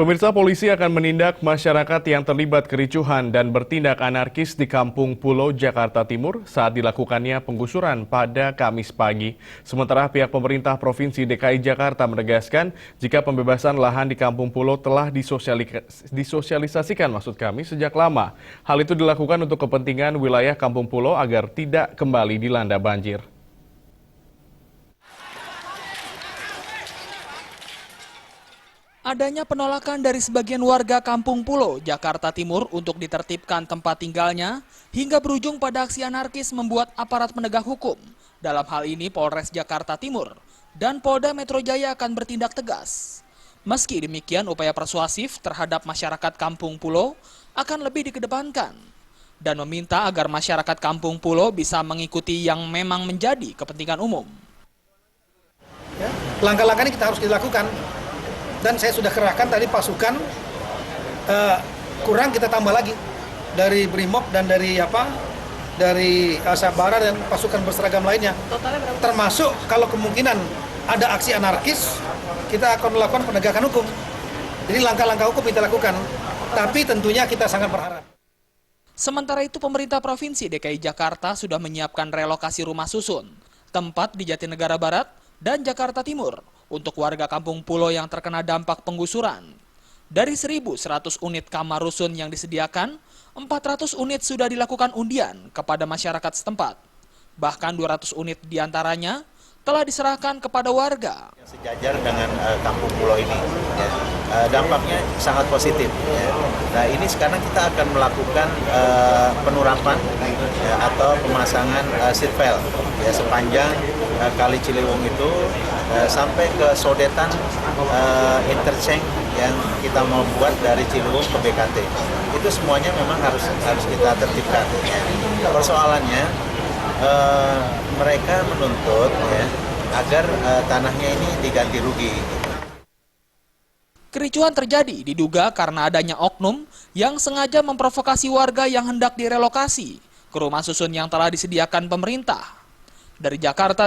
Pemirsa, polisi akan menindak masyarakat yang terlibat kericuhan dan bertindak anarkis di Kampung Pulo, Jakarta Timur saat dilakukannya penggusuran pada Kamis pagi. Sementara pihak pemerintah Provinsi DKI Jakarta menegaskan jika pembebasan lahan di Kampung Pulo telah disosialisasikan sejak lama. Hal itu dilakukan untuk kepentingan wilayah Kampung Pulo agar tidak kembali dilanda banjir. Adanya penolakan dari sebagian warga Kampung Pulo, Jakarta Timur untuk ditertibkan tempat tinggalnya hingga berujung pada aksi anarkis membuat aparat penegak hukum, dalam hal ini Polres Jakarta Timur dan Polda Metro Jaya akan bertindak tegas. Meski demikian, upaya persuasif terhadap masyarakat Kampung Pulo akan lebih dikedepankan dan meminta agar masyarakat Kampung Pulo bisa mengikuti yang memang menjadi kepentingan umum. Langkah-langkah ini kita harus dilakukan. Dan saya sudah kerahkan tadi pasukan, kurang kita tambah lagi dari Brimob dan dari Sabara dan pasukan berseragam lainnya. Totalnya berapa? Termasuk kalau kemungkinan ada aksi anarkis, kita akan melakukan penegakan hukum. Jadi langkah-langkah hukum kita lakukan, tapi tentunya kita sangat berharap. Sementara itu, pemerintah Provinsi DKI Jakarta sudah menyiapkan relokasi rumah susun, tempat di Jatinegara Barat dan Jakarta Timur untuk warga Kampung Pulo yang terkena dampak penggusuran. Dari 1.100 unit kamar rusun yang disediakan, 400 unit sudah dilakukan undian kepada masyarakat setempat. Bahkan 200 unit diantaranya telah diserahkan kepada warga. Sejajar dengan Kampung Pulo ini, ya, dampaknya sangat positif. Ya. Nah, ini sekarang kita akan melakukan penurapan ya, atau pemasangan seatbelt ya, sepanjang Kali Ciliwung itu sampai ke sodetan interchange yang kita mau buat dari Ciliwung ke BKT. Itu semuanya memang harus kita tertibkan. Ya. Persoalannya mereka menuntut ya, agar tanahnya ini diganti rugi. Kericuhan terjadi diduga karena adanya oknum yang sengaja memprovokasi warga yang hendak direlokasi ke rumah susun yang telah disediakan pemerintah. Dari Jakarta,